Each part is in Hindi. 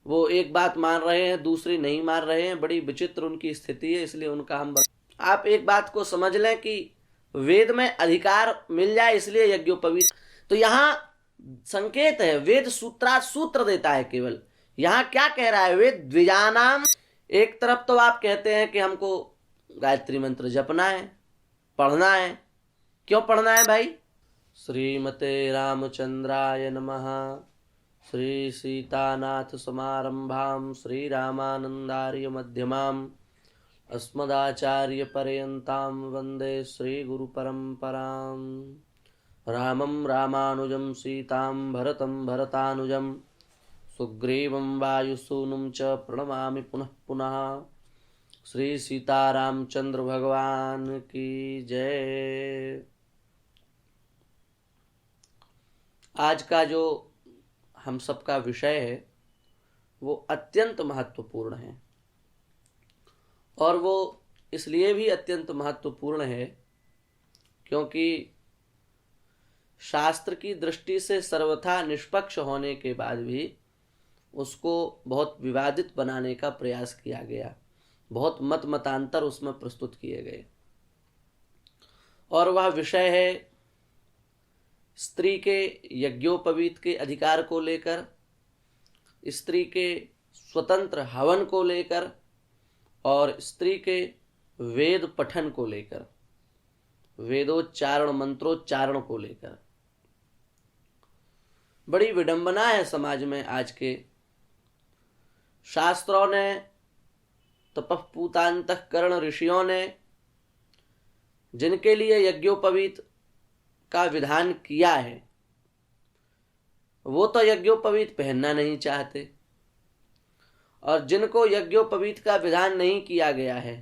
वो एक बात मान रहे हैं, दूसरी नहीं मान रहे हैं। बड़ी विचित्र उनकी स्थिति है, इसलिए उनका हम आप एक बात को समझ लें कि वेद में अधिकार मिल जाए इसलिए यज्ञोपवीत। तो यहाँ संकेत है, वेद सूत्र देता है केवल। यहाँ क्या कह रहा है वेद? द्विजानाम। एक तरफ तो आप कहते हैं कि हमको गायत्री मंत्र जपना है, पढ़ना है। क्यों पढ़ना है भाई? श्रीमते रामचंद्राय नमः। श्री सीतानाथ समारंभां श्री रामानंदार्य मध्यमाम् अस्मदाचार्य पर्यन्तां वंदे श्री गुरु परंपरां। रामं रामानुजं सीतां भरतं भरतानुजं सुग्रीवं वायुसूनुं च प्रणमामि पुनः पुनः। श्री सीतारामचंद्र भगवान की जय। आज का जो हम सबका विषय है वो अत्यंत महत्वपूर्ण है, और वो इसलिए भी अत्यंत महत्वपूर्ण है क्योंकि शास्त्र की दृष्टि से सर्वथा निष्पक्ष होने के बाद भी उसको बहुत विवादित बनाने का प्रयास किया गया। बहुत मतांतर उसमें प्रस्तुत किए गए, और वह विषय है स्त्री के यज्ञोपवीत के अधिकार को लेकर, स्त्री के स्वतंत्र हवन को लेकर, और स्त्री के वेद पठन को लेकर, वेदोच्चारण मंत्रोच्चारण को लेकर। बड़ी विडंबना है समाज में आज के। शास्त्रों ने, तपःपूतांतःकरण ऋषियों ने जिनके लिए यज्ञोपवीत का विधान किया है, वो तो यज्ञोपवीत पहनना नहीं चाहते, और जिनको यज्ञोपवीत का विधान नहीं किया गया है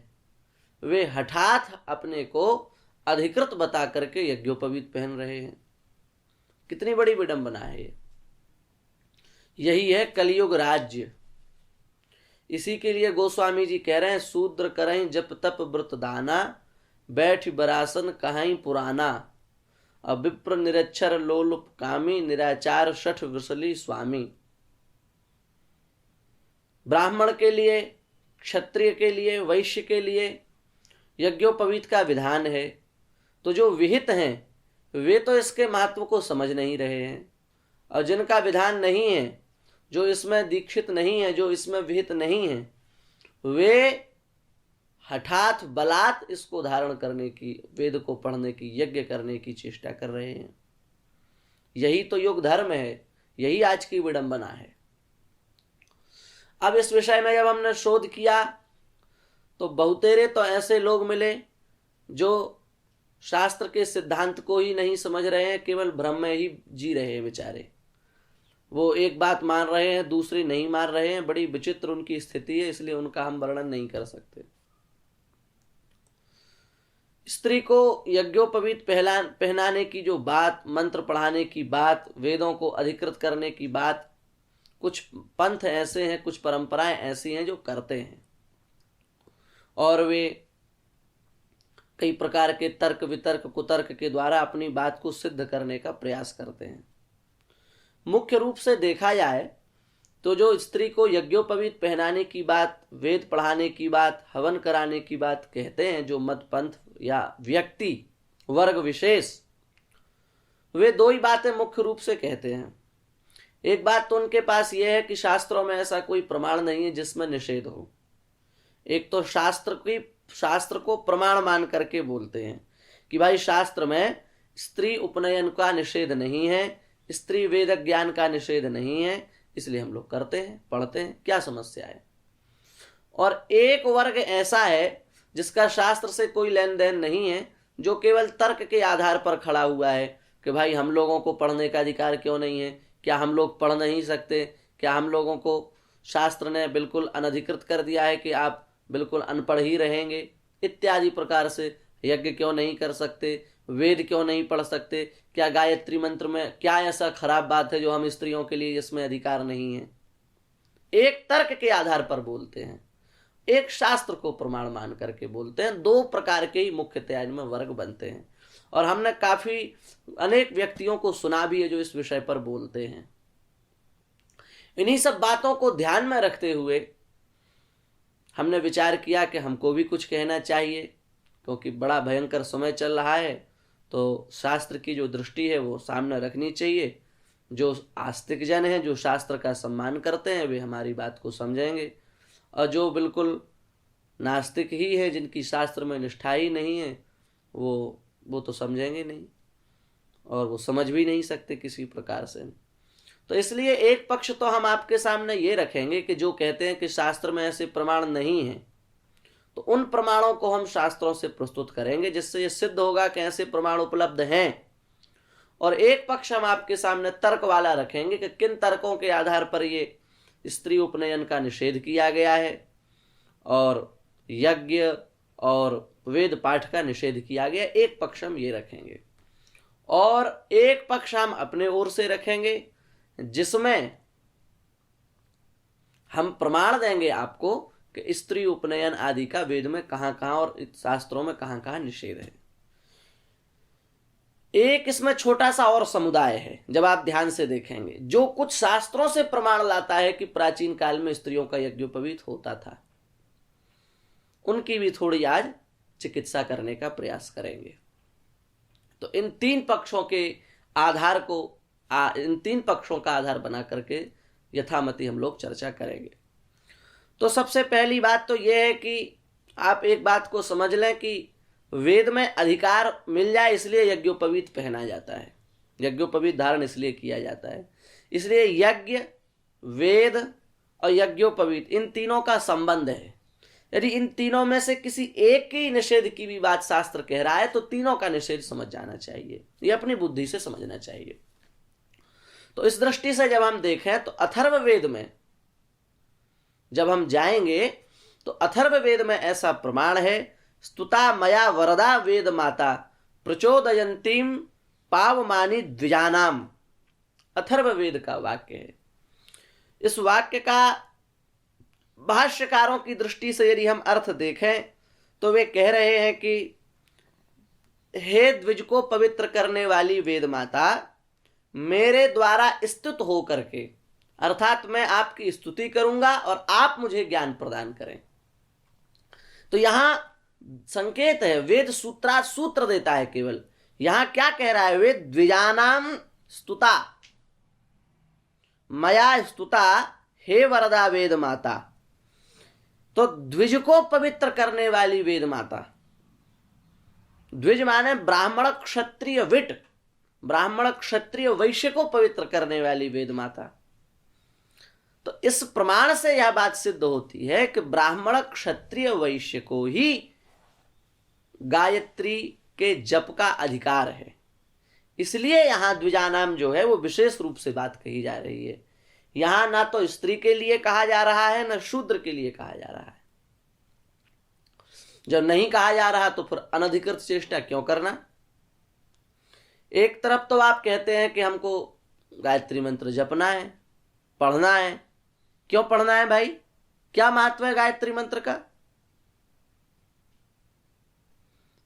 वे हठात अपने को अधिकृत बता करके यज्ञोपवीत पहन रहे हैं। कितनी बड़ी विडंबना है ये। यही है कलयुग राज्य। इसी के लिए गोस्वामी जी कह रहे हैं, शूद्र करें जप तप व्रत दाना, बैठ बरासन कहाई पुराना, अविप्र निरक्षर लोलुप कामी, निराचार शठ वृसली स्वामी। ब्राह्मण के लिए, क्षत्रिय के लिए, वैश्य के लिए यज्ञोपवीत का विधान है, तो जो विहित हैं वे तो इसके महत्व को समझ नहीं रहे हैं, और जिनका विधान नहीं है, जो इसमें दीक्षित नहीं है, जो इसमें विहित नहीं है, वे हठात बलात् इसको धारण करने की, वेद को पढ़ने की, यज्ञ करने की चेष्टा कर रहे हैं। यही तो युग धर्म है, यही आज की विडंबना है। अब इस विषय में जब हमने शोध किया तो बहुतेरे तो ऐसे लोग मिले जो शास्त्र के सिद्धांत को ही नहीं समझ रहे हैं, केवल भ्रम में ही जी रहे हैं बेचारे। वो एक बात मान रहे हैं, दूसरी नहीं मान रहे हैं। बड़ी विचित्र उनकी स्थिति है, इसलिए उनका हम वर्णन नहीं कर सकते। स्त्री को यज्ञोपवीत पहनाने की जो बात, मंत्र पढ़ाने की बात, वेदों को अधिकृत करने की बात, कुछ पंथ ऐसे हैं, कुछ परंपराएं ऐसी हैं जो करते हैं, और वे कई प्रकार के तर्क वितर्क कुतर्क के द्वारा अपनी बात को सिद्ध करने का प्रयास करते हैं। मुख्य रूप से देखा जाए तो जो स्त्री को यज्ञोपवीत पहनाने की बात, वेद पढ़ाने की बात, हवन कराने की बात कहते हैं जो मत पंथ या व्यक्ति वर्ग विशेष, वे दो ही बातें मुख्य रूप से कहते हैं। एक बात तो उनके पास यह है कि शास्त्रों में ऐसा कोई प्रमाण नहीं है जिसमें निषेध हो। एक तो शास्त्र को प्रमाण मान करके बोलते हैं कि भाई शास्त्र में स्त्री उपनयन का निषेध नहीं है, स्त्री वेद ज्ञान का निषेध नहीं है, इसलिए हम लोग करते हैं, पढ़ते हैं, क्या समस्या है। और एक वर्ग ऐसा है जिसका शास्त्र से कोई लेन देन नहीं है, जो केवल तर्क के आधार पर खड़ा हुआ है कि भाई हम लोगों को पढ़ने का अधिकार क्यों नहीं है, क्या हम लोग पढ़ नहीं सकते, क्या हम लोगों को शास्त्र ने बिल्कुल अनधिकृत कर दिया है कि आप बिल्कुल अनपढ़ ही रहेंगे, इत्यादि प्रकार से यज्ञ क्यों नहीं कर सकते, वेद क्यों नहीं पढ़ सकते, क्या गायत्री मंत्र में क्या ऐसा खराब बात है जो हम स्त्रियों के लिए इसमें अधिकार नहीं है। एक तर्क के आधार पर बोलते हैं, एक शास्त्र को प्रमाण मान करके बोलते हैं। दो प्रकार के ही मुख्यतया इनमें वर्ग बनते हैं, और हमने काफी अनेक व्यक्तियों को सुना भी है जो इस विषय पर बोलते हैं। इन्हीं सब बातों को ध्यान में रखते हुए हमने विचार किया कि हमको भी कुछ कहना चाहिए, क्योंकि बड़ा भयंकर समय चल रहा है, तो शास्त्र की जो दृष्टि है वो सामने रखनी चाहिए। जो आस्तिक जन हैं, जो शास्त्र का सम्मान करते हैं, वे हमारी बात को समझेंगे, और जो बिल्कुल नास्तिक ही है, जिनकी शास्त्र में निष्ठा ही नहीं है, वो तो समझेंगे नहीं, और वो समझ भी नहीं सकते किसी प्रकार से। तो इसलिए एक पक्ष तो हम आपके सामने ये रखेंगे कि जो कहते हैं कि शास्त्र में ऐसे प्रमाण नहीं हैं, तो उन प्रमाणों को हम शास्त्रों से प्रस्तुत करेंगे, जिससे ये सिद्ध होगा कि ऐसे प्रमाण उपलब्ध हैं। और एक पक्ष हम आपके सामने तर्क वाला रखेंगे कि किन तर्कों के आधार पर ये स्त्री उपनयन का निषेध किया गया है और यज्ञ और वेद पाठ का निषेध किया गया। एक पक्ष हम ये रखेंगे, और एक पक्ष हम अपने ओर से रखेंगे, जिसमें हम प्रमाण देंगे आपको कि स्त्री उपनयन आदि का वेद में कहां कहां और शास्त्रों में कहां कहां निषेध है। एक इसमें छोटा सा और समुदाय है, जब आप ध्यान से देखेंगे, जो कुछ शास्त्रों से प्रमाण लाता है कि प्राचीन काल में स्त्रियों का यज्ञोपवीत होता था, उनकी भी थोड़ी आज चिकित्सा करने का प्रयास करेंगे। तो इन तीन पक्षों के आधार को इन तीन पक्षों का आधार बना करके यथामति हम लोग चर्चा करेंगे। तो सबसे पहली बात तो यह है कि आप एक बात को समझ लें कि वेद में अधिकार मिल जाए इसलिए यज्ञोपवीत पहना जाता है, यज्ञोपवीत धारण इसलिए किया जाता है। इसलिए यज्ञ, वेद और यज्ञोपवीत, इन तीनों का संबंध है। यदि इन तीनों में से किसी एक की निषेध की भी बात शास्त्र कह रहा है, तो तीनों का निषेध समझ जाना चाहिए, ये अपनी बुद्धि से समझना चाहिए। तो इस दृष्टि से जब हम देखें तो अथर्ववेद में जब हम जाएंगे तो अथर्ववेद में ऐसा प्रमाण है, स्तुता मया वरदा वेद माता प्रचोदयंतीम पावमानी द्विजानाम। अथर्ववेद का वाक्य है। इस वाक्य का भाष्यकारों की दृष्टि से यदि हम अर्थ देखें तो वे कह रहे हैं कि हे द्विज को पवित्र करने वाली वेद माता, मेरे द्वारा स्तुत हो करके, अर्थात मैं आपकी स्तुति करूंगा और आप मुझे ज्ञान प्रदान करें। तो यहां संकेत है, वेद सूत्र देता है केवल। यहां क्या कह रहा है, वेद द्विजानाम स्तुता मया स्तुता हे वरदा वेद माता। तो द्विज को पवित्र करने वाली वेद माता, द्विज माने ब्राह्मण क्षत्रिय विट, ब्राह्मण क्षत्रिय वैश्य को पवित्र करने वाली वेद माता। तो इस प्रमाण से यह बात सिद्ध होती है कि ब्राह्मण क्षत्रिय वैश्य को ही गायत्री के जप का अधिकार है। इसलिए यहां द्विजानाम जो है वो विशेष रूप से बात कही जा रही है। यहां ना तो स्त्री के लिए कहा जा रहा है, ना शूद्र के लिए कहा जा रहा है। जब नहीं कहा जा रहा तो फिर अनधिकृत चेष्टा क्यों करना। एक तरफ तो आप कहते हैं कि हमको गायत्री मंत्र जपना है, पढ़ना है। क्यों पढ़ना है भाई, क्या महत्व है गायत्री मंत्र का?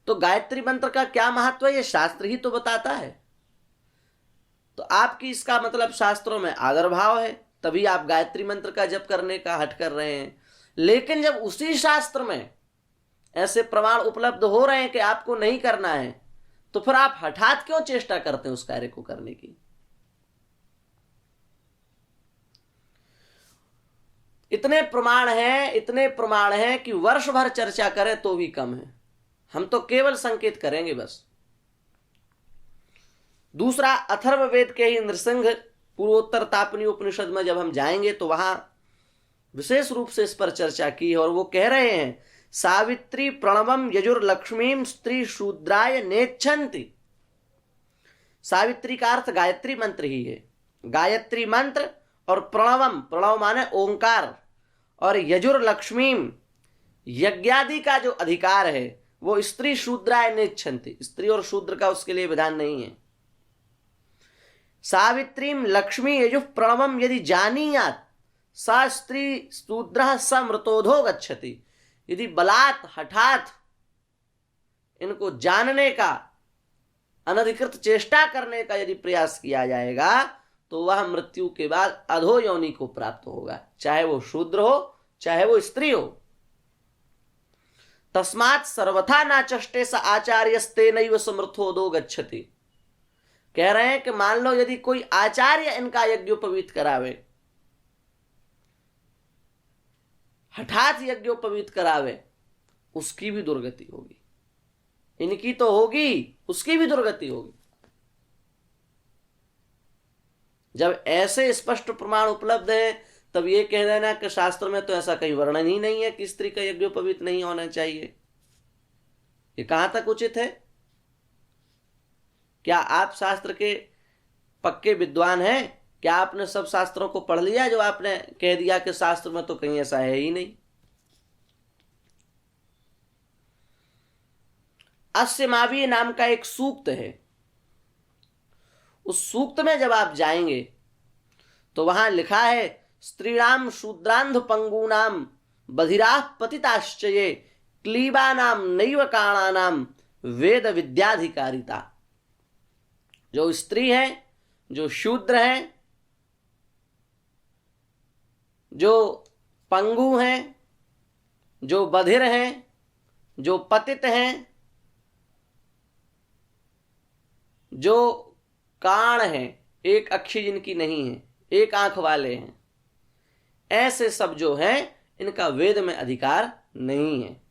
तो गायत्री मंत्र का क्या महत्व है, ये शास्त्र ही तो बताता है। तो आपकी इसका मतलब शास्त्रों में आदर भाव है, तभी आप गायत्री मंत्र का जप करने का हट कर रहे हैं। लेकिन जब उसी शास्त्र में ऐसे प्रमाण उपलब्ध हो रहे हैं कि आपको नहीं करना है, तो फिर आप हठात क्यों चेष्टा करते हैं उस कार्य को करने की? इतने प्रमाण हैं कि वर्ष भर चर्चा करें तो भी कम है। हम तो केवल संकेत करेंगे बस। दूसरा, अथर्ववेद के ही नृसिंह पूर्वोत्तर तापनी उपनिषद में जब हम जाएंगे तो वहां विशेष रूप से इस पर चर्चा की है, और वो कह रहे हैं, सावित्री प्रणवम यजुर्लक्ष्मीम स्त्री शूद्राय नेच्छन्ति। सावित्री का अर्थ गायत्री मंत्र ही है। गायत्री मंत्र और प्रणवम, प्रणव माने ओंकार, और यजुर्लक्ष्मीम, यज्ञादि का जो अधिकार है वो स्त्री शूद्राय नेच्छन्ति। स्त्री और शूद्र का उसके लिए विधान नहीं है। सावित्रीम लक्ष्मी यजुः प्रणवम यदि जानीयात सा स्त्री शूद्रः स मृतोधो गच्छति। यदि बलात् हठात इनको जानने का, अनधिकृत चेष्टा करने का यदि प्रयास किया जाएगा तो वह मृत्यु के बाद अधो योनि को प्राप्त होगा, चाहे वो शूद्र हो चाहे वो स्त्री हो। तस्मात् सर्वथा नाचष्टे स आचार्यस्तेनैव समर्थोदो गच्छति। कह रहे हैं कि मान लो यदि कोई आचार्य इनका यज्ञोपवीत करावे, हठात यज्ञोपवीत करावे, उसकी भी दुर्गति होगी। इनकी तो होगी, उसकी भी दुर्गति होगी। जब ऐसे स्पष्ट प्रमाण उपलब्ध है तब ये कह देना कि शास्त्र में तो ऐसा कहीं वर्णन ही नहीं है कि स्त्री का यज्ञोपवीत नहीं होना चाहिए, ये कहां तक उचित है? क्या आप शास्त्र के पक्के विद्वान हैं? क्या आपने सब शास्त्रों को पढ़ लिया जो आपने कह दिया कि शास्त्र में तो कहीं ऐसा है ही नहीं? अस्यमावीय नाम का एक सूक्त है, उस सूक्त में जब आप जाएंगे तो वहां लिखा है स्त्रीणाम शूद्रांध पंगूनाम बधिराः पतिताश्चये क्लीबानाम नैव काणानाम वेद विद्याधिकारिता। जो स्त्री है, जो शूद्र है, जो पंगु हैं, जो बधिर हैं, जो पतित हैं, जो काण हैं, एक अक्षी जिनकी नहीं है, एक आंख वाले हैं, ऐसे सब जो हैं इनका वेद में अधिकार नहीं है।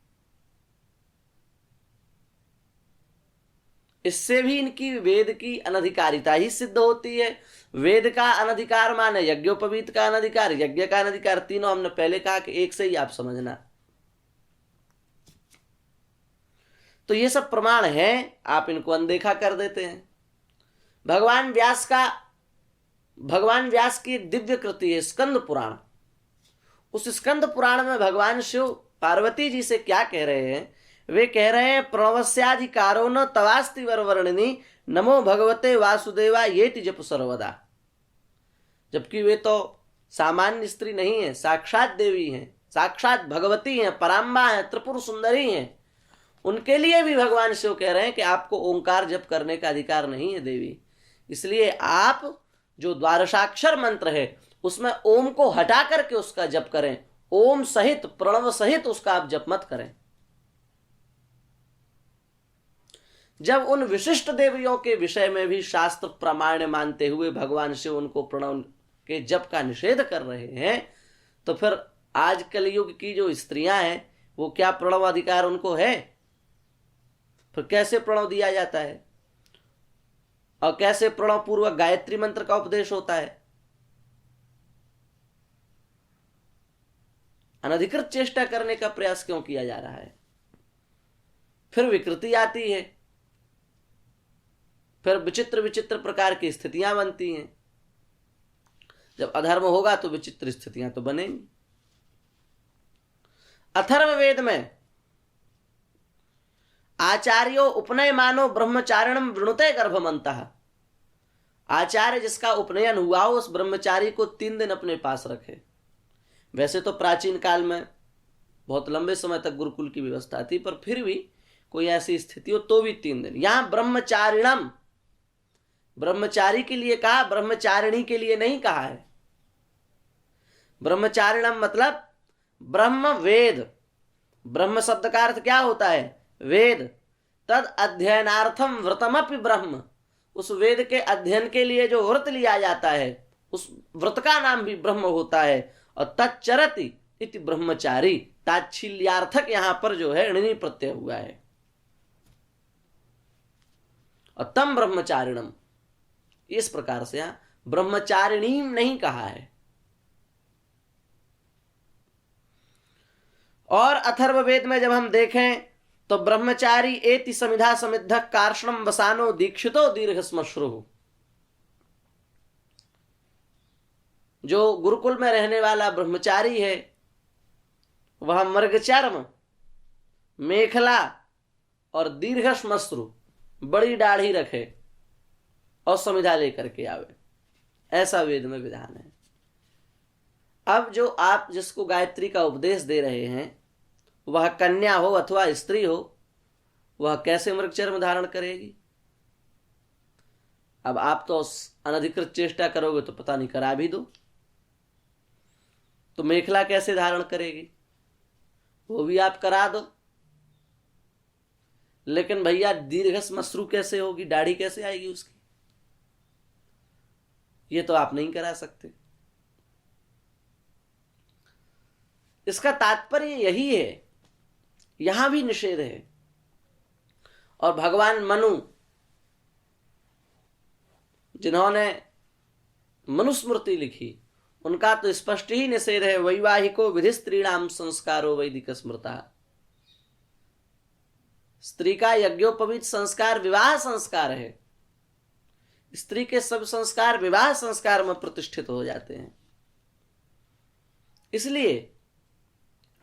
इससे भी इनकी वेद की अनधिकारिता ही सिद्ध होती है। वेद का अनधिकार माने यज्ञोपवीत का अनधिकार, यज्ञ का अनधिकार, तीनों हमने पहले कहा कि एक से ही आप समझना। तो ये सब प्रमाण हैं, आप इनको अनदेखा कर देते हैं। भगवान व्यास की एक दिव्य कृति है स्कंद पुराण। उस स्कंद पुराण में भगवान शिव पार्वती जी से क्या कह रहे हैं? वे कह रहे हैं प्रणवस्याधिकारो न तवास्ति वरवर्णिनी नमो भगवते वासुदेवा येति जप सर्वदा। जबकि वे तो सामान्य स्त्री नहीं है, साक्षात देवी हैं, साक्षात भगवती हैं, पराम्बा हैं, त्रिपुर सुंदरी हैं। उनके लिए भी भगवान शिव कह रहे हैं कि आपको ओंकार जप करने का अधिकार नहीं है देवी, इसलिए आप जो द्वादशाक्षर मंत्र है उसमें ओम को हटा करके उसका जप करें, ओम सहित प्रणव सहित उसका आप जप मत करें। जब उन विशिष्ट देवियों के विषय में भी शास्त्र प्रामाण्य मानते हुए भगवान शिव उनको प्रणव के जप का निषेध कर रहे हैं, तो फिर आज कलयुग की जो स्त्रियां हैं वो क्या प्रणव अधिकार उनको है? फिर कैसे प्रणव दिया जाता है और कैसे प्रणव पूर्वक गायत्री मंत्र का उपदेश होता है? अनधिकृत चेष्टा करने का प्रयास क्यों किया जा रहा है? फिर विकृति आती है, फिर विचित्र विचित्र प्रकार की स्थितियां बनती हैं। जब अधर्म होगा तो विचित्र स्थितियां तो बनेंगी। अथर्ववेद में आचार्यो उपनयमानो ब्रह्मचारिणम वृणुते गर्भमंतः। आचार्य जिसका उपनयन हुआ हो उस ब्रह्मचारी को 3 दिन अपने पास रखे। वैसे तो प्राचीन काल में बहुत लंबे समय तक गुरुकुल की व्यवस्था थी, पर फिर भी कोई ऐसी स्थिति हो तो भी 3 दिन। यहां ब्रह्मचारिणम, ब्रह्मचारी के लिए कहा, ब्रह्मचारिणी के लिए नहीं कहा है। ब्रह्मचारिणम मतलब ब्रह्म वेद। ब्रह्म शब्द का अर्थ क्या होता है? वेद। तद अध्ययनार्थम व्रतमपि ब्रह्म। उस वेद के अध्ययन के लिए जो व्रत लिया जाता है उस व्रत का नाम भी ब्रह्म होता है। और तच्चरति इति ब्रह्मचारी, ताच्छिल्यार्थक यहां पर जो है ऋणी प्रत्यय हुआ है। और तम ब्रह्मचारिणम, इस प्रकार से यहां ब्रह्मचारिणी नहीं कहा है। और अथर्ववेद में जब हम देखें तो ब्रह्मचारी एति समिधा समिद्ध कार्षणम वसानो दीक्षितो दीर्घ श्मश्रु। जो गुरुकुल में रहने वाला ब्रह्मचारी है वह मृगचर्म, मेखला और दीर्घ श्मश्रु, बड़ी दाढ़ी रखे और समिधा लेकर के आवे, ऐसा वेद में विधान है। अब जो आप जिसको गायत्री का उपदेश दे रहे हैं वह कन्या हो अथवा स्त्री हो, वह कैसे मृगचर्म धारण करेगी? अब आप तो अनधिकृत चेष्टा करोगे तो पता नहीं करा भी दो, तो मेखला कैसे धारण करेगी, वो भी आप करा दो। लेकिन भैया दीर्घश्मश्रु कैसे होगी, दाढ़ी कैसे आएगी उसकी, ये तो आप नहीं करा सकते। इसका तात्पर्य यही है, यहां भी निषेध है। और भगवान मनु, जिन्होंने मनुस्मृति लिखी, उनका तो स्पष्ट ही निषेध है, वैवाहिको विधि स्त्रीणाम संस्कारो वैदिक स्मृता। स्त्री का यज्ञोपवीत संस्कार विवाह संस्कार है। स्त्री के सब संस्कार विवाह संस्कार में प्रतिष्ठित हो जाते हैं। इसलिए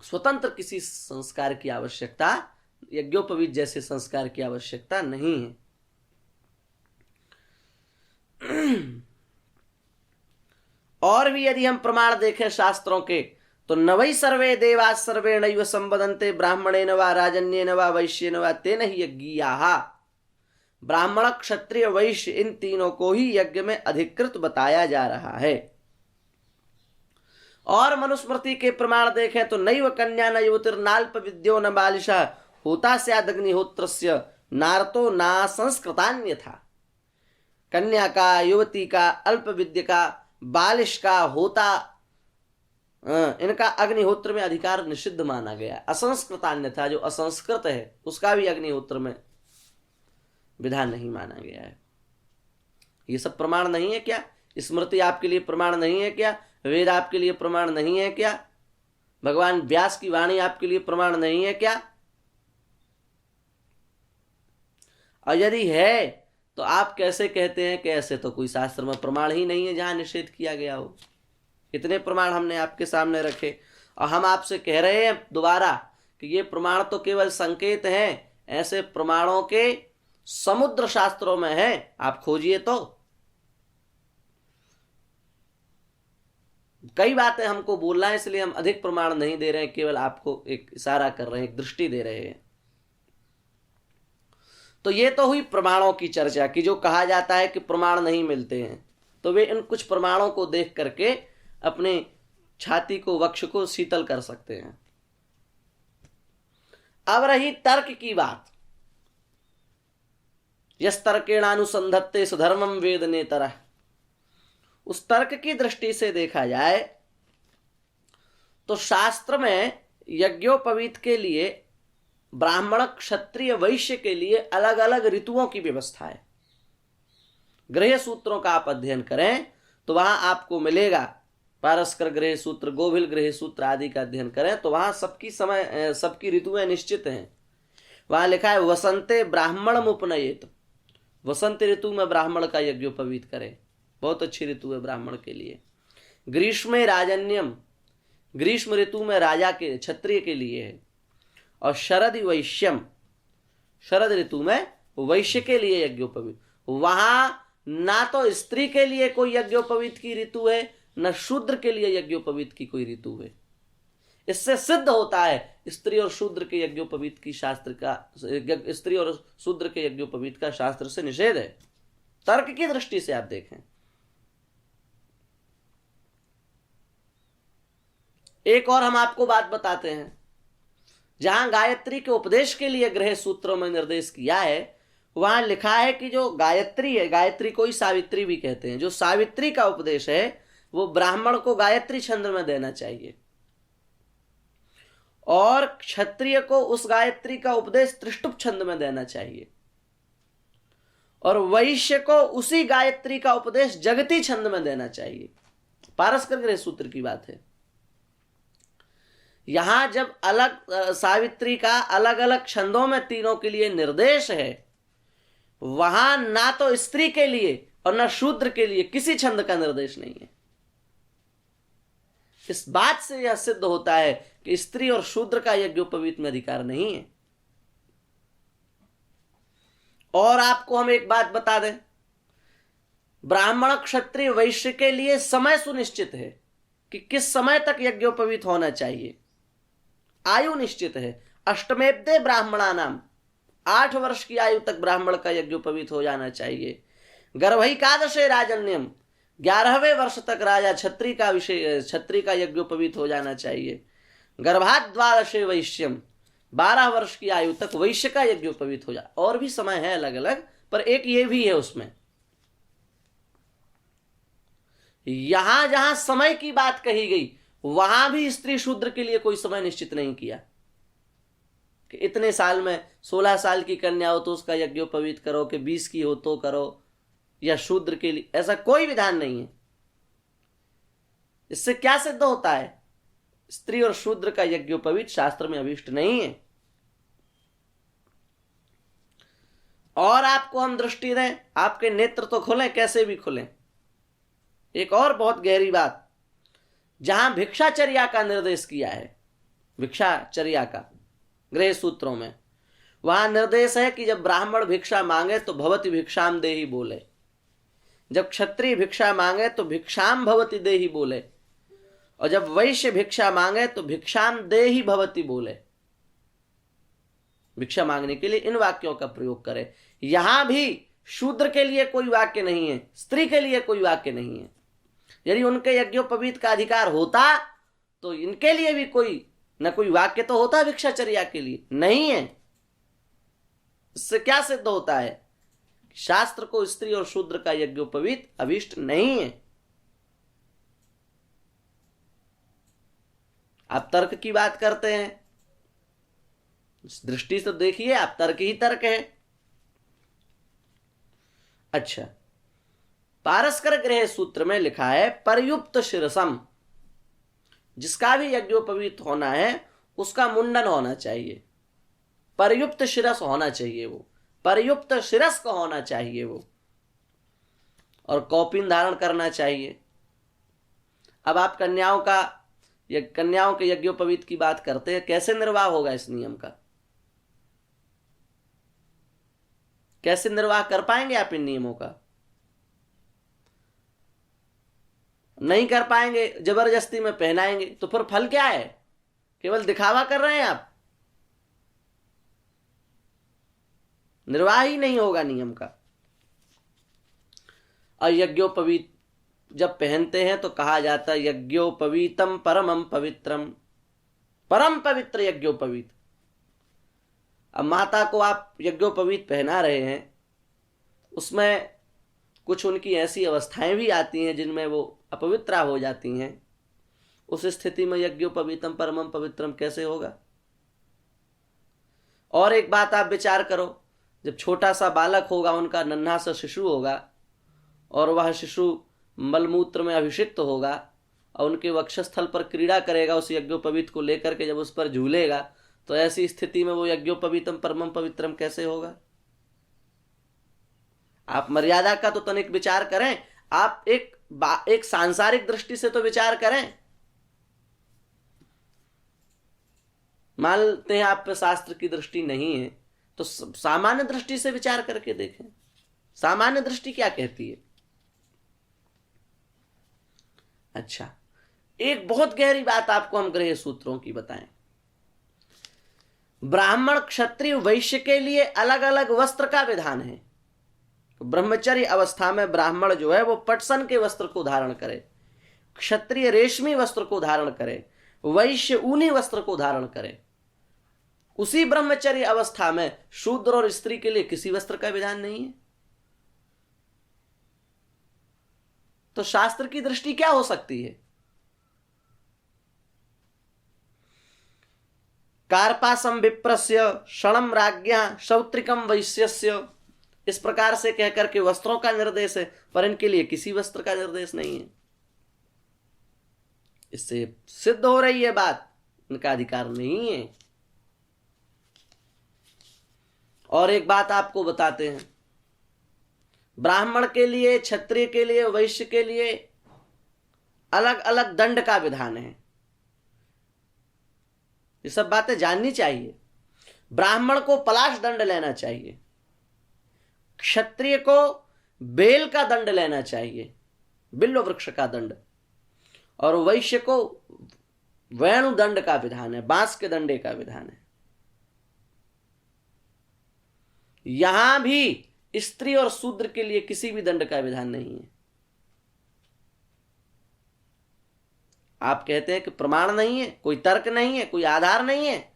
स्वतंत्र किसी संस्कार की आवश्यकता, यज्ञोपवीत जैसे संस्कार की आवश्यकता नहीं है। और भी यदि हम प्रमाण देखें शास्त्रों के, तो न वै सर्वे देवा सर्वेणैव संवदन्ते ब्राह्मणेन वा राजन्येन वा वैश्येन वा तेन ही यज्ञियाः। ब्राह्मण क्षत्रिय वैश्य इन तीनों को ही यज्ञ में अधिकृत बताया जा रहा है। और मनुस्मृति के प्रमाण देखें तो नैव कन्या न युवतिर्नाल्प विद्यो न बालिशा होता स्यादग्निहोत्रस्य नारतो ना संस्कृतान्यथा। कन्या का, युवती का, अल्प विद्य का, बालिश का, होता, इनका अग्निहोत्र में अधिकार निषिद्ध माना गया। असंस्कृतान्यथा, जो असंस्कृत है उसका भी अग्निहोत्र में विधान नहीं माना गया है। ये सब प्रमाण नहीं है क्या? स्मृति आपके लिए प्रमाण नहीं है क्या? वेद आपके लिए प्रमाण नहीं है क्या? भगवान व्यास की वाणी आपके लिए प्रमाण नहीं है क्या? और यदि है तो आप कैसे कहते हैं कि ऐसे तो कोई शास्त्र में प्रमाण ही नहीं है जहां निषेध किया गया हो? इतने प्रमाण हमने आपके सामने रखे और हम आपसे कह रहे हैं दोबारा कि ये प्रमाण तो केवल संकेत हैं। ऐसे प्रमाणों के समुद्र शास्त्रों में है, आप खोजिए तो। कई बातें हमको बोलना है, इसलिए हम अधिक प्रमाण नहीं दे रहे हैं, केवल आपको एक इशारा कर रहे हैं, एक दृष्टि दे रहे हैं। तो ये तो हुई प्रमाणों की चर्चा कि जो कहा जाता है कि प्रमाण नहीं मिलते हैं, तो वे इन कुछ प्रमाणों को देख करके अपने छाती को, वक्ष को शीतल कर सकते हैं। अब रही तर्क की बात। यस्तर्केणानुसंधत्ते सुधर्मम वेद नेतरः। उस तर्क की दृष्टि से देखा जाए तो शास्त्र में यज्ञोपवीत के लिए, ब्राह्मण क्षत्रिय वैश्य के लिए अलग अलग ऋतुओं की व्यवस्था है। गृह सूत्रों का आप अध्ययन करें तो वहां आपको मिलेगा, पारस्कर गृह सूत्र, गोभिल गृह सूत्र आदि का अध्ययन करें तो वहां सबकी ऋतुएं निश्चित हैं। वहां लिखा है वसंते ब्राह्मणम उपनयेत। वसंत ऋतु में ब्राह्मण का यज्ञोपवीत करें, बहुत अच्छी ऋतु है ब्राह्मण के लिए। ग्रीष्मे राजन्यम, ग्रीष्म ऋतु में राजा के, क्षत्रिय के लिए है। और शरद वैश्यम, शरद ऋतु में वैश्य के लिए यज्ञोपवीत। वहां ना तो स्त्री के लिए कोई यज्ञोपवीत की ऋतु है, न शूद्र के लिए यज्ञोपवीत की कोई ऋतु है। इससे सिद्ध होता है स्त्री और शूद्र के यज्ञोपवीत की शास्त्र का, स्त्री और शूद्र के यज्ञोपवीत का शास्त्र से निषेध है। तर्क की दृष्टि से आप देखें। एक और हम आपको बात बताते हैं, जहां गायत्री के उपदेश के लिए गृह सूत्रों में निर्देश किया है, वहां लिखा है कि जो गायत्री है, गायत्री को ही सावित्री भी कहते हैं, जो सावित्री का उपदेश है वो ब्राह्मण को गायत्री छंद में देना चाहिए और क्षत्रिय को उस गायत्री का उपदेश त्रिष्टुप छंद में देना चाहिए और वैश्य को उसी गायत्री का उपदेश जगती छंद में देना चाहिए। पारस्कर गृह सूत्र की बात है। यहां जब अलग सावित्री का अलग अलग छंदों में तीनों के लिए निर्देश है, वहां ना तो स्त्री के लिए और ना शूद्र के लिए किसी छंद का निर्देश नहीं है। इस बात से यह सिद्ध होता है कि स्त्री और शूद्र का यज्ञोपवीत में अधिकार नहीं है। और आपको हम एक बात बता दें, ब्राह्मण क्षत्रिय वैश्य के लिए समय सुनिश्चित है कि किस समय तक यज्ञोपवीत होना चाहिए। आयु निश्चित है। अष्टमेब्दे ब्राह्मणानाम, 8 वर्ष की आयु तक ब्राह्मण का यज्ञोपवीत हो जाना चाहिए। गर्भैकादशे राजन्यम, 11वें वर्ष तक राजा क्षत्रिय का यज्ञोपवीत हो जाना चाहिए। गर्भात द्वादशे वैश्यम, 12 वर्ष की आयु तक वैश्य का यज्ञोपवीत हो जाए। और भी समय है अलग अलग, पर एक ये भी है उसमें। यहां जहां समय की बात कही गई वहां भी स्त्री शूद्र के लिए कोई समय निश्चित नहीं किया कि इतने साल में 16 साल की कन्या हो तो उसका यज्ञोपवीत करो, कि 20 की हो तो करो, या शूद्र के लिए, ऐसा कोई विधान नहीं है। इससे क्या सिद्ध होता है? स्त्री और शूद्र का यज्ञोपवीत शास्त्र में अभिष्ट नहीं है। और आपको हम दृष्टि दें, आपके नेत्र तो खुलें, कैसे भी खुलें। एक और बहुत गहरी बात, जहां भिक्षाचर्या का निर्देश किया है, भिक्षाचर्या का गृह सूत्रों में, वहां निर्देश है कि जब ब्राह्मण भिक्षा मांगे तो भवति भिक्षाम देहि बोले, जब क्षत्रिय भिक्षा मांगे तो भिक्षाम भवति देहि बोले, और जब वैश्य भिक्षा मांगे तो भिक्षाम देहि भवति बोले। भिक्षा मांगने के लिए इन वाक्यों का प्रयोग करें। यहां भी शूद्र के लिए कोई वाक्य नहीं है, स्त्री के लिए कोई वाक्य नहीं है। यदि उनके यज्ञोपवीत का अधिकार होता तो इनके लिए भी कोई न कोई वाक्य तो होता भिक्षाचर्या के लिए, नहीं है। इससे क्या सिद्ध होता है? शास्त्र को स्त्री और शूद्र का यज्ञोपवीत अभिष्ट नहीं है। आप तर्क की बात करते हैं, इस दृष्टि से देखिए, आप तर्क ही तर्क है। अच्छा, पारस्कर गृह सूत्र में लिखा है परयुक्त शिरसम, जिसका भी यज्ञोपवीत होना है उसका मुंडन होना चाहिए, परयुक्त शिरस होना चाहिए, वो परयुक्त शिरस का होना चाहिए वो, और कौपीन धारण करना चाहिए। अब आप कन्याओं के यज्ञोपवीत की बात करते हैं, कैसे निर्वाह होगा इस नियम का? कैसे निर्वाह कर पाएंगे आप इन नियमों का? नहीं कर पाएंगे, जबरदस्ती में पहनाएंगे तो फिर फल क्या है? केवल दिखावा कर रहे हैं आप, निर्वाह ही नहीं होगा नियम का। और यज्ञोपवीत जब पहनते हैं तो कहा जाता है यज्ञोपवीतम परमम पवित्रम, परम पवित्र यज्ञोपवीत। अब माता को आप यज्ञोपवीत पहना रहे हैं, उसमें कुछ उनकी ऐसी अवस्थाएं भी आती हैं जिनमें वो अपवित्रा हो जाती हैं। उस स्थिति में यज्ञोपवीतम परमम पवित्रम कैसे होगा? और एक बात आप विचार करो, जब छोटा सा बालक होगा, उनका नन्हा सा शिशु होगा, और वह शिशु मलमूत्र में अभिषिक्त होगा और उनके वक्षस्थल पर क्रीड़ा करेगा उस यज्ञोपवीत को लेकर के, जब उस पर झूलेगा, तो ऐसी स्थिति में वो यज्ञोपवीतम परमम पवित्रम कैसे होगा? आप मर्यादा का तो तनिक विचार करें, आप एक सांसारिक दृष्टि से तो विचार करें। मान लेते हैं आप पे शास्त्र की दृष्टि नहीं है, तो सामान्य दृष्टि से विचार करके देखें, सामान्य दृष्टि क्या कहती है। अच्छा, एक बहुत गहरी बात आपको हम गृह सूत्रों की बताएं। ब्राह्मण क्षत्रिय वैश्य के लिए अलग अलग वस्त्र का विधान है। ब्रह्मचर्य अवस्था में ब्राह्मण जो है वो पटसन के वस्त्र को धारण करे, क्षत्रिय रेशमी वस्त्र को धारण करे, वैश्य ऊनी वस्त्र को धारण करे। उसी ब्रह्मचर्य अवस्था में शूद्र और स्त्री के लिए किसी वस्त्र का विधान नहीं है। तो शास्त्र की दृष्टि क्या हो सकती है? कार्पासम विप्रस्य क्षणम राज्ञा शौत्रिकम वैश्यस्य, इस प्रकार से कहकर के वस्त्रों का निर्देश है, पर इनके लिए किसी वस्त्र का निर्देश नहीं है। इससे सिद्ध हो रही है बात, इनका अधिकार नहीं है। और एक बात आपको बताते हैं, ब्राह्मण के लिए, क्षत्रिय के लिए, वैश्य के लिए अलग अलग दंड का विधान है। ये सब बातें जाननी चाहिए। ब्राह्मण को पलाश दंड लेना चाहिए, क्षत्रिय को बेल का दंड लेना चाहिए, बिल्व वृक्ष का दंड, और वैश्य को वेणु दंड का विधान है, बांस के दंडे का विधान है। यहां भी स्त्री और शूद्र के लिए किसी भी दंड का विधान नहीं है। आप कहते हैं कि प्रमाण नहीं है, कोई तर्क नहीं है, कोई आधार नहीं है।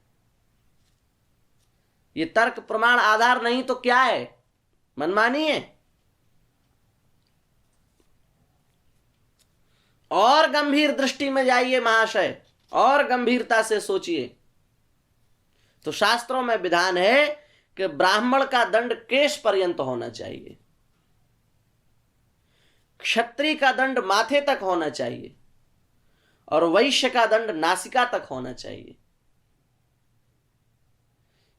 ये तर्क प्रमाण आधार नहीं तो क्या है? मनमानी है। और गंभीर दृष्टि में जाइए महाशय, और गंभीरता से सोचिए। तो शास्त्रों में विधान है कि ब्राह्मण का दंड केश पर्यंत होना चाहिए, क्षत्रिय का दंड माथे तक होना चाहिए, और वैश्य का दंड नासिका तक होना चाहिए।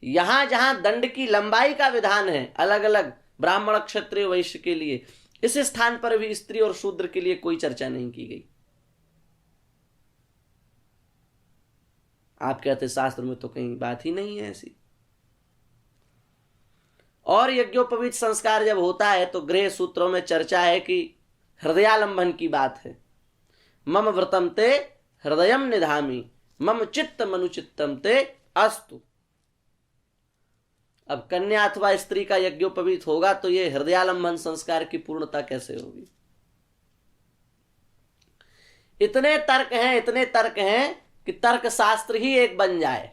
यहां जहां दंड की लंबाई का विधान है अलग अलग ब्राह्मण क्षत्रिय वैश्य के लिए, इस स्थान पर भी स्त्री और शूद्र के लिए कोई चर्चा नहीं की गई। आप कहते शास्त्र में तो कहीं बात ही नहीं है ऐसी। और यज्ञोपवीत संस्कार जब होता है तो गृह सूत्रों में चर्चा है कि हृदयालंबन की बात है। मम व्रतम ते हृदयम निधामी, मम चित्त मनुचित्तम ते अस्तु। अब कन्या अथवा स्त्री का यज्ञोपवीत होगा तो ये हृदयालंबन संस्कार की पूर्णता कैसे होगी? इतने तर्क हैं, इतने तर्क हैं कि तर्क शास्त्र ही एक बन जाए।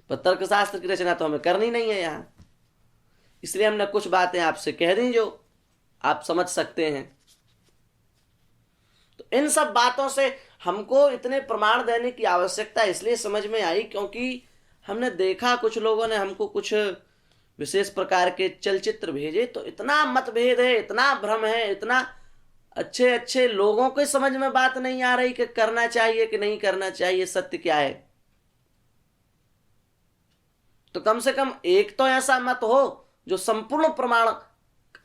पर तर्क शास्त्र की रचना तो हमें करनी नहीं है यहां, इसलिए हमने कुछ बातें आपसे कह दी जो आप समझ सकते हैं। तो इन सब बातों से हमको इतने प्रमाण देने की आवश्यकता इसलिए समझ में आई क्योंकि हमने देखा कुछ लोगों ने हमको कुछ विशेष प्रकार के चलचित्र भेजे, तो इतना मतभेद है, इतना भ्रम है, इतना अच्छे अच्छे लोगों को समझ में बात नहीं आ रही कि करना चाहिए कि नहीं करना चाहिए, सत्य क्या है। तो कम से कम एक तो ऐसा मत हो जो संपूर्ण प्रमाण,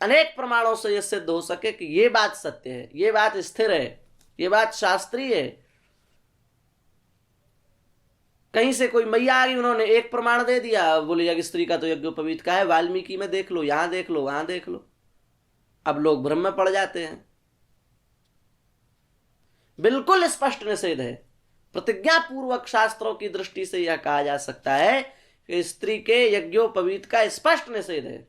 अनेक प्रमाणों से यह सिद्ध हो सके कि ये बात सत्य है, ये बात स्थिर है, ये बात शास्त्रीय है। कहीं से कोई मैया आ गई, उन्होंने एक प्रमाण दे दिया, बोले यज्ञ स्त्री का तो यज्ञोपवीत का है, वाल्मीकि में देख लो, यहां देख लो, वहां देख लो। अब लोग भ्रम में पड़ जाते हैं। बिल्कुल स्पष्ट निषेध है। प्रतिज्ञा पूर्वक शास्त्रों की दृष्टि से यह कहा जा सकता है कि स्त्री के यज्ञोपवीत का स्पष्ट निषेध है,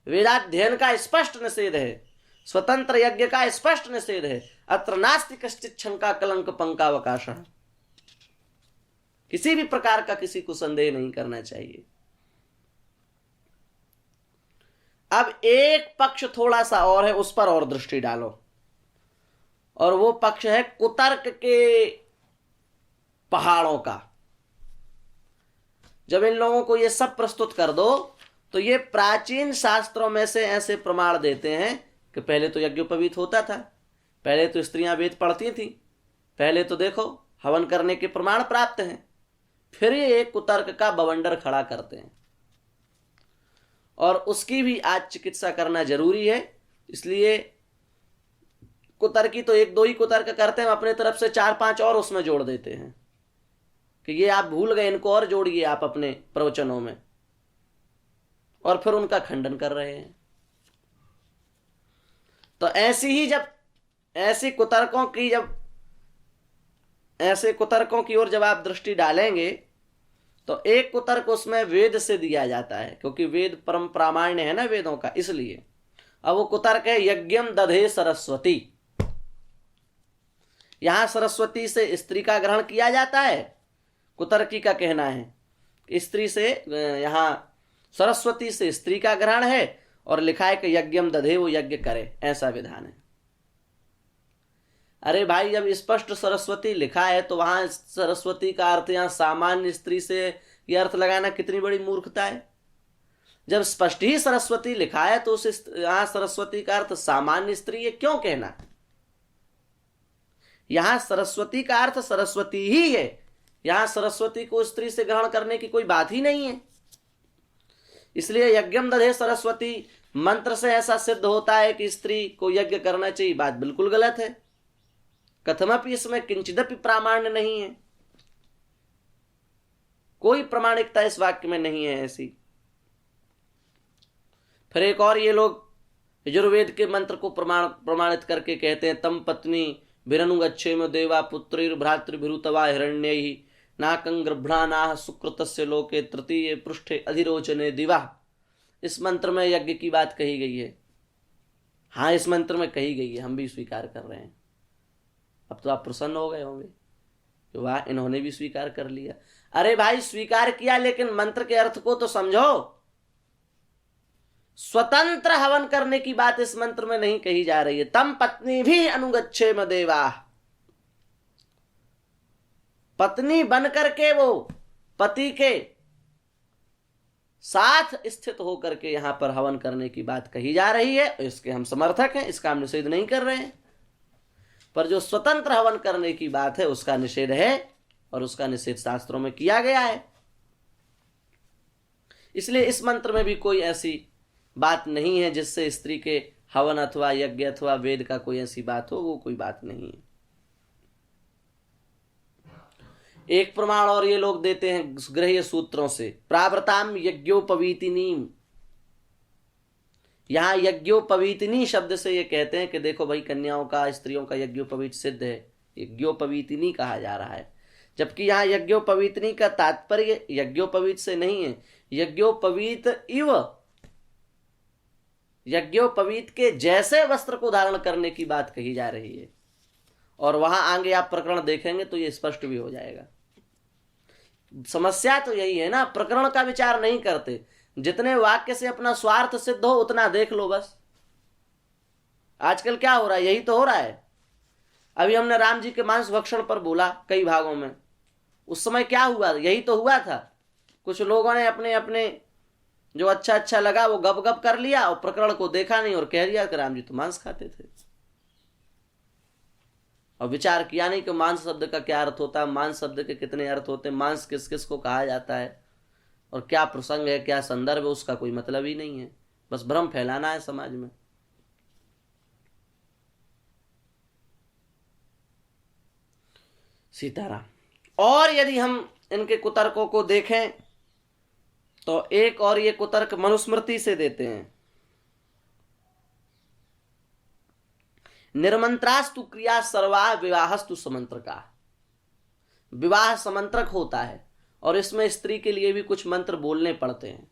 वेदाध्ययन का स्पष्ट निषेध है, स्वतंत्र यज्ञ का स्पष्ट निषेध है। अत्र नास्ति कश्चित् शंका कलंक पंकावकाशः। किसी भी प्रकार का किसी को संदेह नहीं करना चाहिए। अब एक पक्ष थोड़ा सा और है, उस पर और दृष्टि डालो, और वो पक्ष है कुतर्क के पहाड़ों का। जब इन लोगों को ये सब प्रस्तुत कर दो तो ये प्राचीन शास्त्रों में से ऐसे प्रमाण देते हैं कि पहले तो यज्ञोपवीत होता था, पहले तो स्त्रियां वेद पढ़ती थी, पहले तो देखो हवन करने के प्रमाण प्राप्त हैं। फिर ये एक कुतर्क का बवंडर खड़ा करते हैं, और उसकी भी आज चिकित्सा करना जरूरी है। इसलिए कुतर्की तो एक दो ही कुतर्क करते हैं, अपने तरफ से 4-5 और उसमें जोड़ देते हैं कि ये आप भूल गए, इनको और जोड़िए आप अपने प्रवचनों में, और फिर उनका खंडन कर रहे हैं। तो ऐसे कुतर्कों की ओर जब आप दृष्टि डालेंगे तो एक कुतर्क उसमें वेद से दिया जाता है, क्योंकि वेद परम प्रामाण्य है ना वेदों का, इसलिए। अब वो कुतर्क है यज्ञम दधे सरस्वती। यहां सरस्वती से स्त्री का ग्रहण किया जाता है। कुतर्की का कहना है स्त्री से, यहां सरस्वती से स्त्री का ग्रहण है, और लिखा है कि यज्ञम दधे, वो यज्ञ करे, ऐसा विधान है। अरे भाई, जब स्पष्ट सरस्वती लिखा है तो वहां सरस्वती का अर्थ यहां सामान्य स्त्री से यह अर्थ लगाना कितनी बड़ी मूर्खता है। जब स्पष्ट ही सरस्वती लिखा है तो उस यहां सरस्वती का अर्थ सामान्य स्त्री है क्यों कहना? यहां सरस्वती का अर्थ सरस्वती ही है, यहां सरस्वती को स्त्री से ग्रहण करने की कोई बात ही नहीं है। इसलिए यज्ञम दधे सरस्वती मंत्र से ऐसा सिद्ध होता है कि स्त्री को यज्ञ करना चाहिए, बात बिल्कुल गलत है। कथमपि इसमें किंचिदपि प्रामाण्य नहीं है, कोई प्रामाणिकता इस वाक्य में नहीं है ऐसी। फिर एक और ये लोग यजुर्वेद के मंत्र को प्रमाणित करके कहते हैं तम पत्नी भिरनु गच्छेम देवा पुत्रिर भ्रातृभिरुतवा हिरण्यैः नाकं गृभ्राणाः सुकृतस्य लोके तृतीये पृष्ठे अधिरोचने दिवा। इस मंत्र में यज्ञ की बात कही गई है। हाँ, इस मंत्र में कही गई है, हम भी स्वीकार कर रहे हैं। अब तो आप प्रसन्न हो गए होंगे कि वाह, इन्होंने भी स्वीकार कर लिया। अरे भाई, स्वीकार किया, लेकिन मंत्र के अर्थ को तो समझो। स्वतंत्र हवन करने की बात इस मंत्र में नहीं कही जा रही है। तम पत्नी भी अनुगच्छेम देवा, पत्नी बन करके वो पति के साथ स्थित होकर के यहां पर हवन करने की बात कही जा रही है। इसके हम समर्थक हैं, इसका हम निषेध नहीं कर रहे हैं। पर जो स्वतंत्र हवन करने की बात है उसका निषेध है, और उसका निषेध शास्त्रों में किया गया है। इसलिए इस मंत्र में भी कोई ऐसी बात नहीं है जिससे स्त्री के हवन अथवा यज्ञ अथवा वेद का कोई ऐसी बात हो, वो कोई बात नहीं है। एक प्रमाण और ये लोग देते हैं गृह्य सूत्रों से, प्रावृताम यज्ञोपवीतिनी। यहां यज्ञोपवीतिनी शब्द से ये कहते हैं कि देखो भाई, कन्याओं का, स्त्रियों का यज्ञोपवीत सिद्ध है, यज्ञोपवीतिनी कहा जा रहा है। जबकि यहां यज्ञोपवीतिनी का तात्पर्य यज्ञोपवीत से नहीं है, यज्ञोपवीत इव, यज्ञोपवीत के जैसे वस्त्र को धारण करने की बात कही जा रही है। और वहां आगे आप प्रकरण देखेंगे तो ये स्पष्ट भी हो जाएगा। समस्या तो यही है ना, प्रकरण का विचार नहीं करते, जितने वाक्य से अपना स्वार्थ सिद्ध हो उतना देख लो बस। आजकल क्या हो रहा है, यही तो हो रहा है। अभी हमने राम जी के मांस भक्षण पर बोला कई भागों में, उस समय क्या हुआ, यही तो हुआ था। कुछ लोगों ने अपने अपने जो अच्छा अच्छा लगा वो गप गप कर लिया और प्रकरण को देखा नहीं और कह दिया कि राम जी तो मांस खाते थे, और विचार किया नहीं कि मांस शब्द का क्या अर्थ होता है, मांस शब्द के कितने अर्थ होते हैं, मांस किस किस को कहा जाता है, और क्या प्रसंग है, क्या संदर्भ है, उसका कोई मतलब ही नहीं है। बस भ्रम फैलाना है समाज में। सीताराम। और यदि हम इनके कुतर्कों को देखें तो एक और ये कुतर्क मनुस्मृति से देते हैं। निर्मंत्रास्तु क्रिया सर्वा विवाहस्तु समंत्रका। विवाह समंत्रक होता है और इसमें स्त्री के लिए भी कुछ मंत्र बोलने पड़ते हैं।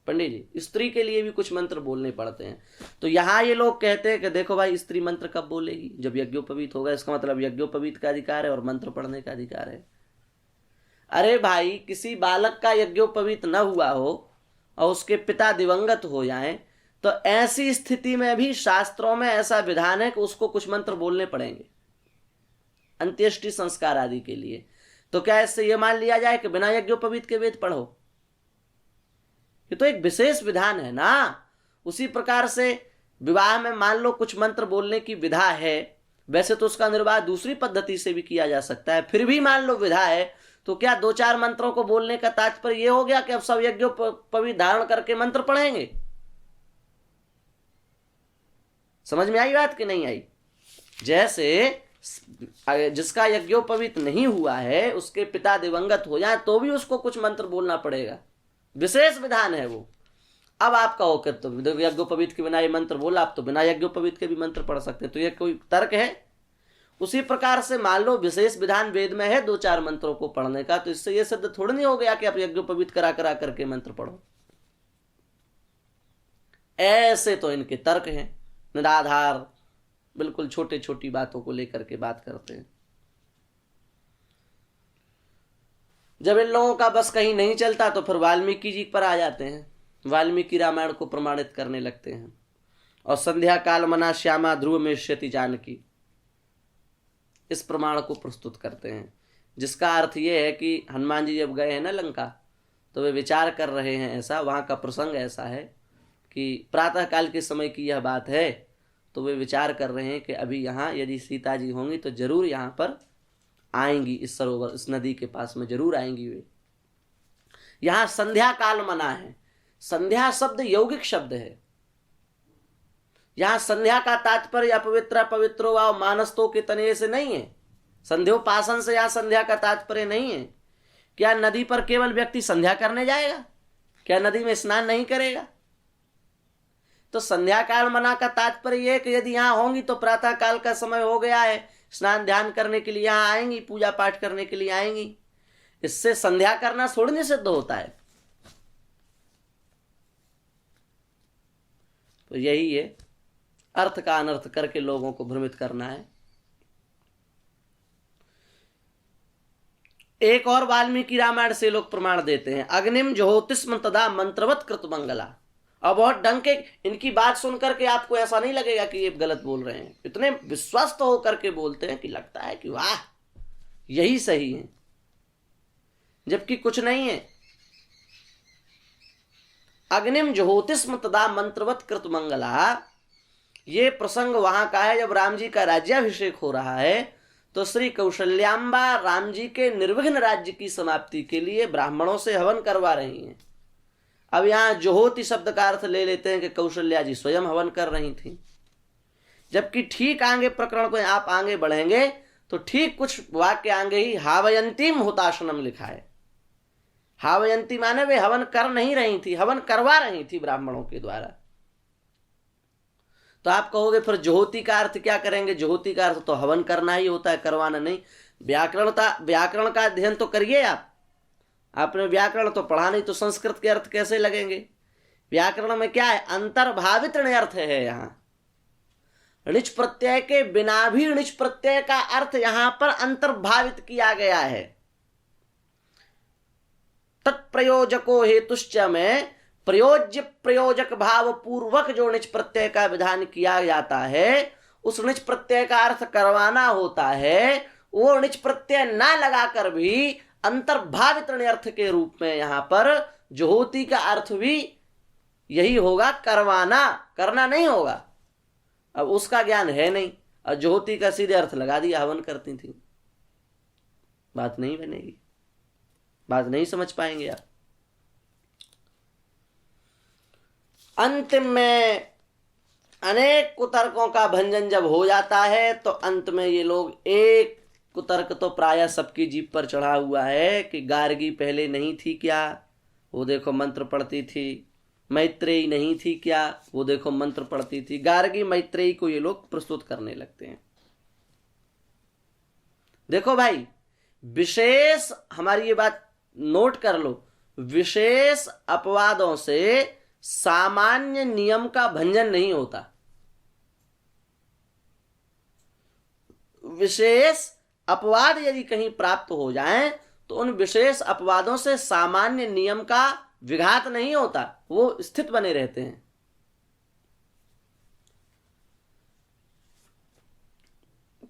पंडित जी, स्त्री के लिए भी कुछ मंत्र बोलने पड़ते हैं। तो यहां ये लोग कहते हैं कि देखो भाई, स्त्री मंत्र कब बोलेगी, जब यज्ञोपवीत होगा। इसका मतलब यज्ञोपवीत का अधिकार है और मंत्र पढ़ने का अधिकार है। अरे भाई, किसी बालक का यज्ञोपवीत न हुआ हो और उसके पिता दिवंगत हो जाएं, तो ऐसी स्थिति में भी शास्त्रों में ऐसा विधान है कि उसको कुछ मंत्र बोलने पड़ेंगे अंत्येष्टि संस्कार आदि के लिए। तो क्या इससे यह मान लिया जाए कि बिना यज्ञोपवीत के वेद पढ़ो? ये तो एक विशेष विधान है ना। उसी प्रकार से विवाह में मान लो कुछ मंत्र बोलने की विधा है, वैसे तो उसका निर्वाह दूसरी पद्धति से भी किया जा सकता है, फिर भी मान लो विधा है, तो क्या दो चार मंत्रों को बोलने का तात्पर्य यह हो गया कि अब सब यज्ञोपवीत धारण करके मंत्र पढ़ेंगे? समझ में आई बात कि नहीं आई? जैसे जिसका यज्ञोपवीत नहीं हुआ है, उसके पिता दिवंगत हो जाए तो भी उसको कुछ मंत्र बोलना पड़ेगा, विशेष विधान है वो। अब आप कहो कि तो यज्ञोपवीत के बिना ये मंत्र बोला, आप तो बिना यज्ञोपवीत के भी मंत्र पढ़ सकते हैं, तो ये कोई तर्क है? उसी प्रकार से मान लो विशेष विधान वेद में है दो चार मंत्रों को पढ़ने का, तो इससे यह सिद्ध थोड़ा नहीं हो गया कि आप यज्ञोपवीत करा करा करके मंत्र पढ़ो। ऐसे तो इनके तर्क हैं, निराधार, बिल्कुल छोटे छोटी बातों को लेकर के बात करते हैं। जब इन लोगों का बस कहीं नहीं चलता तो फिर वाल्मीकि जी पर आ जाते हैं, वाल्मीकि रामायण को प्रमाणित करने लगते हैं। और संध्या काल मना श्यामा ध्रुव में श्यति जानकी, इस प्रमाण को प्रस्तुत करते हैं, जिसका अर्थ यह है कि हनुमान जी जब गए हैं ना लंका, तो वे विचार कर रहे हैं, ऐसा वहां का प्रसंग ऐसा है कि प्रातः काल के समय की यह बात है, तो वे विचार कर रहे हैं कि अभी यहाँ यदि सीता जी होंगी तो जरूर यहाँ पर आएंगी, इस सरोवर, इस नदी के पास में जरूर आएंगी वे। यहाँ संध्या काल मना है। संध्या शब्द यौगिक शब्द है। यहाँ संध्या का तात्पर्य अपवित्र पवित्रो व मानस्तो के तने से नहीं है, संध्योपासन से यहाँ संध्या का तात्पर्य नहीं है। क्या नदी पर केवल व्यक्ति संध्या करने जाएगा? क्या नदी में स्नान नहीं करेगा? तो संध्या काल मना का तात्पर्य यह कि यदि यहां होंगी तो प्रातः काल का समय हो गया है, स्नान ध्यान करने के लिए यहाँ आएंगी, पूजा पाठ करने के लिए आएंगी। इससे संध्या करना थोड़ी नहीं सिद्ध होता है। तो यही है, अर्थ का अनर्थ करके लोगों को भ्रमित करना है। एक और वाल्मीकि रामायण से लोग प्रमाण देते हैं, अग्निम ज्योतिष्म तदा मंत्रवत कृत मंगला। और बहुत डंके, इनकी बात सुनकर के आपको ऐसा नहीं लगेगा कि ये गलत बोल रहे हैं, इतने विश्वस्त होकर के बोलते हैं कि लगता है कि वाह यही सही है, जबकि कुछ नहीं है। अग्निम ज्योतिष्म तदा मंत्रवत कृत मंगला, ये प्रसंग वहां का है जब राम जी का राज्याभिषेक हो रहा है, तो श्री कौशल्याम्बा राम जी के निर्विघ्न राज्य की समाप्ति के लिए ब्राह्मणों से हवन करवा रही हैं। अब यहाँ ज्योति शब्द का अर्थ ले लेते हैं कि कौशल्या जी स्वयं हवन कर रही थी, जबकि ठीक आगे प्रकरण को आप आगे बढ़ेंगे तो ठीक कुछ वाक्य आगे ही हावयंतीम हुताशनम लिखा है। हावयंती माने वे हवन कर नहीं रही थी, हवन करवा रही थी ब्राह्मणों के द्वारा। तो आप कहोगे फिर ज्योति का अर्थ क्या करेंगे? ज्योति का अर्थ तो हवन करना ही होता है, करवाना नहीं। व्याकरण का अध्ययन तो करिए आपने व्याकरण तो पढ़ा नहीं, तो संस्कृत के अर्थ कैसे लगेंगे? व्याकरण में क्या है? अंतर्भावित अर्थ है। यहाँ णिच प्रत्यय के बिना भी णिच प्रत्यय का अर्थ यहां पर अंतर्भावित किया गया है। तत्प्रयोजको हेतुश्च में प्रयोज्य प्रयोजक भाव पूर्वक जो णिच प्रत्यय का विधान किया जाता है, उस णिच प्रत्यय का अर्थ करवाना होता है। वो णिच प्रत्यय ना लगाकर भी अंतर्भावित अर्थ के रूप में यहां पर ज्योति का अर्थ भी यही होगा, करवाना, करना नहीं होगा। अब उसका ज्ञान है नहीं और ज्योति का सीधे अर्थ लगा दिया, हवन करती थी। बात नहीं बनेगी, बात नहीं समझ पाएंगे आप। अंतिम में अनेक कुतर्कों का भंजन जब हो जाता है, तो अंत में ये लोग, एक कुतर्क तो प्रायः सबकी जीभ पर चढ़ा हुआ है कि गार्गी पहले नहीं थी क्या? वो देखो मंत्र पढ़ती थी। मैत्रेयी नहीं थी क्या? वो देखो मंत्र पढ़ती थी। गार्गी मैत्रेयी को ये लोग प्रस्तुत करने लगते हैं। देखो भाई, विशेष, हमारी ये बात नोट कर लो, विशेष अपवादों से सामान्य नियम का भंजन नहीं होता। विशेष अपवाद यदि कहीं प्राप्त हो जाएं, तो उन विशेष अपवादों से सामान्य नियम का विघात नहीं होता, वो स्थित बने रहते हैं।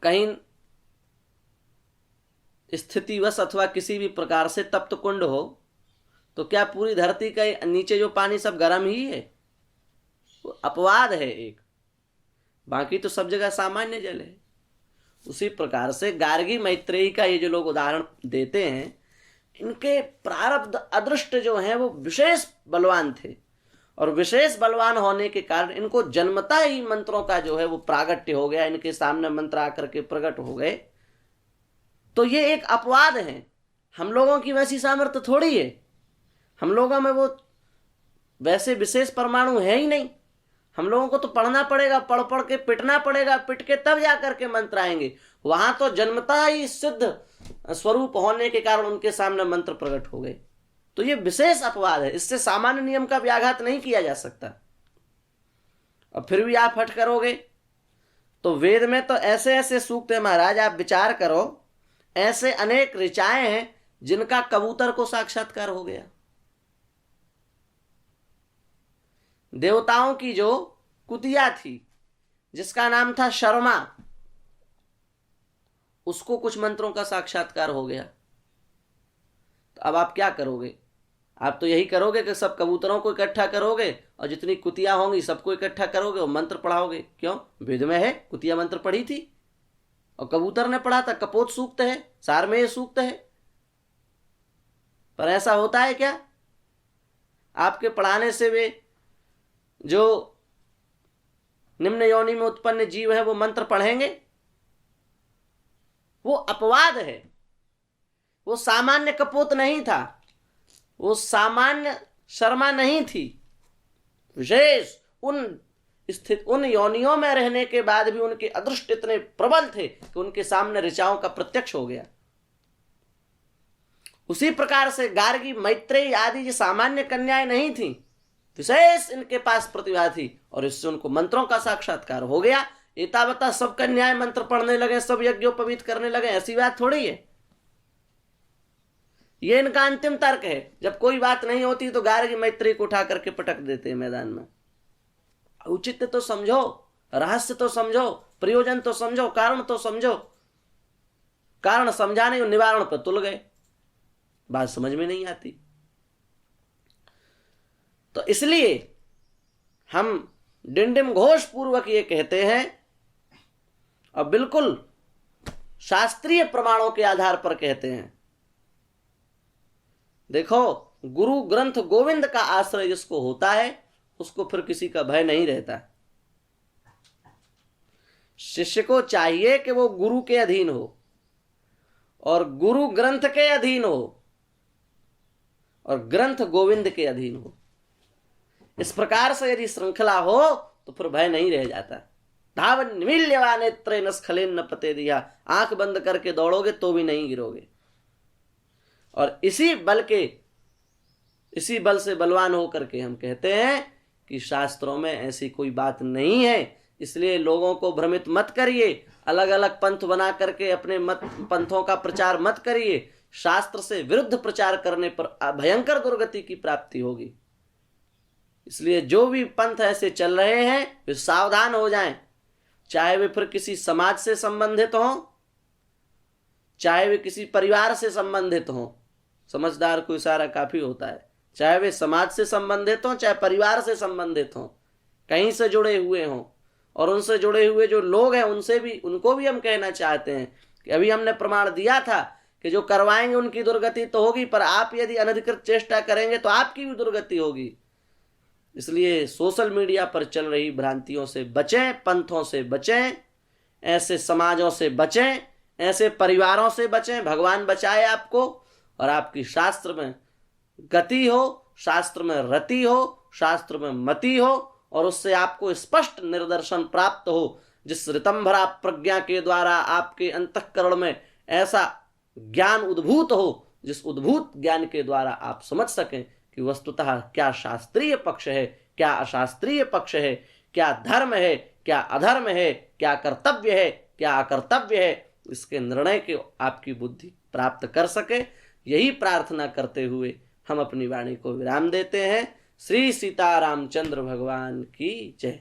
कहीं स्थितिवश अथवा किसी भी प्रकार से तप्त कुंड हो, तो क्या पूरी धरती के नीचे जो पानी सब गर्म ही है? वो अपवाद है एक, बाकी तो सब जगह सामान्य जल है। उसी प्रकार से गार्गी मैत्रेयी का ये जो लोग उदाहरण देते हैं, इनके प्रारब्ध अदृष्ट जो हैं वो विशेष बलवान थे, और विशेष बलवान होने के कारण इनको जन्मता ही मंत्रों का जो है वो प्रागट्य हो गया, इनके सामने मंत्र आकर के प्रकट हो गए। तो ये एक अपवाद है। हम लोगों की वैसी सामर्थ्य थोड़ी है, हम लोगों में वो वैसे विशेष परमाणु है ही नहीं। हम लोगों को तो पढ़ना पड़ेगा, पढ़ पढ़ के पिटना पड़ेगा, पिट के तब जाकर के मंत्र आएंगे। वहां तो जन्मता ही सिद्ध स्वरूप होने के कारण उनके सामने मंत्र प्रकट हो गए। तो ये विशेष अपवाद है, इससे सामान्य नियम का व्याघात नहीं किया जा सकता। और फिर भी आप हट करोगे तो वेद में तो ऐसे ऐसे सूक्त है महाराज, आप विचार करो, ऐसे अनेक ऋचाएं हैं जिनका कबूतर को साक्षात्कार हो गया। देवताओं की जो कुतिया थी, जिसका नाम था शर्मा, उसको कुछ मंत्रों का साक्षात्कार हो गया। तो अब आप क्या करोगे? आप तो यही करोगे कि सब कबूतरों को इकट्ठा करोगे और जितनी कुतिया होंगी सबको इकट्ठा करोगे और मंत्र पढ़ाओगे। क्यों? वेद में है, कुतिया मंत्र पढ़ी थी और कबूतर ने पढ़ा था। कपोत सूक्त है, सारमेय सूक्त है। पर ऐसा होता है क्या? आपके पढ़ाने से वे जो निम्न योनि में उत्पन्न जीव है वो मंत्र पढ़ेंगे? वो अपवाद है, वो सामान्य कपोत नहीं था, वो सामान्य शर्मा नहीं थी। विशेष उन स्थित उन योनियों में रहने के बाद भी उनके अदृष्ट इतने प्रबल थे कि उनके सामने ऋचाओं का प्रत्यक्ष हो गया। उसी प्रकार से गार्गी, मैत्रेयी आदि जो सामान्य कन्याएं नहीं थी, विशेष इनके पास प्रतिभा थी और इससे उनको मंत्रों का साक्षात्कार हो गया। एतावता सब कन्याएं मंत्र पढ़ने लगे, सब यज्ञोपवीत करने लगे, ऐसी बात थोड़ी है। ये इनका अंतिम तर्क है। जब कोई बात नहीं होती तो गार्गी मैत्रेयी को उठा करके पटक देते हैं मैदान में। औचित्य तो समझो, रहस्य तो समझो, प्रयोजन तो समझो, कारण तो समझो। कारण समझाने और निवारण पर तुल गए, बात समझ में नहीं आती। तो इसलिए हम डिंडिम घोष पूर्वक ये कहते हैं और बिल्कुल शास्त्रीय प्रमाणों के आधार पर कहते हैं, देखो गुरु ग्रंथ गोविंद का आश्रय जिसको होता है उसको फिर किसी का भय नहीं रहता। शिष्य को चाहिए कि वो गुरु के अधीन हो और गुरु ग्रंथ के अधीन हो और ग्रंथ गोविंद के अधीन हो। इस प्रकार से यदि श्रृंखला हो तो फिर भय नहीं रह जाता। धावन निमील्यवा नेत्रेण स्खलेन न प्रतेदिया, आंख बंद करके दौड़ोगे तो भी नहीं गिरोगे। और इसी बल से बलवान होकर के हम कहते हैं कि शास्त्रों में ऐसी कोई बात नहीं है। इसलिए लोगों को भ्रमित मत करिए, अलग अलग पंथ बना करके अपने मत पंथों का प्रचार मत करिए। शास्त्र से विरुद्ध प्रचार करने पर भयंकर दुर्गति की प्राप्ति होगी। इसलिए जो भी पंथ ऐसे चल रहे हैं वे सावधान हो जाएं, चाहे वे फिर किसी समाज से संबंधित हों, चाहे वे किसी परिवार से संबंधित हों। समझदार को इशारा काफी होता है। चाहे वे समाज से संबंधित हों, चाहे परिवार से संबंधित हों, कहीं से जुड़े हुए हों। और उनसे जुड़े हुए जो लोग हैं उनको भी हम कहना चाहते हैं कि अभी हमने प्रमाण दिया था कि जो करवाएंगे उनकी दुर्गति तो होगी, पर आप यदि अनधिकृत चेष्टा करेंगे तो आपकी भी दुर्गति होगी। इसलिए सोशल मीडिया पर चल रही भ्रांतियों से बचें, पंथों से बचें, ऐसे समाजों से बचें, ऐसे परिवारों से बचें। भगवान बचाए आपको और आपकी शास्त्र में गति हो, शास्त्र में रति हो, शास्त्र में मति हो और उससे आपको स्पष्ट निर्दर्शन प्राप्त हो, जिस ऋतंभरा प्रज्ञा के द्वारा आपके अंतःकरण में ऐसा ज्ञान उद्भूत हो, जिस उद्भूत ज्ञान के द्वारा आप समझ सकें कि वस्तुतः क्या शास्त्रीय पक्ष है, क्या अशास्त्रीय पक्ष है, क्या धर्म है, क्या अधर्म है, क्या कर्तव्य है, क्या अकर्तव्य है। इसके निर्णय के आपकी बुद्धि प्राप्त कर सके, यही प्रार्थना करते हुए हम अपनी वाणी को विराम देते हैं। श्री सीतारामचंद्र भगवान की जय।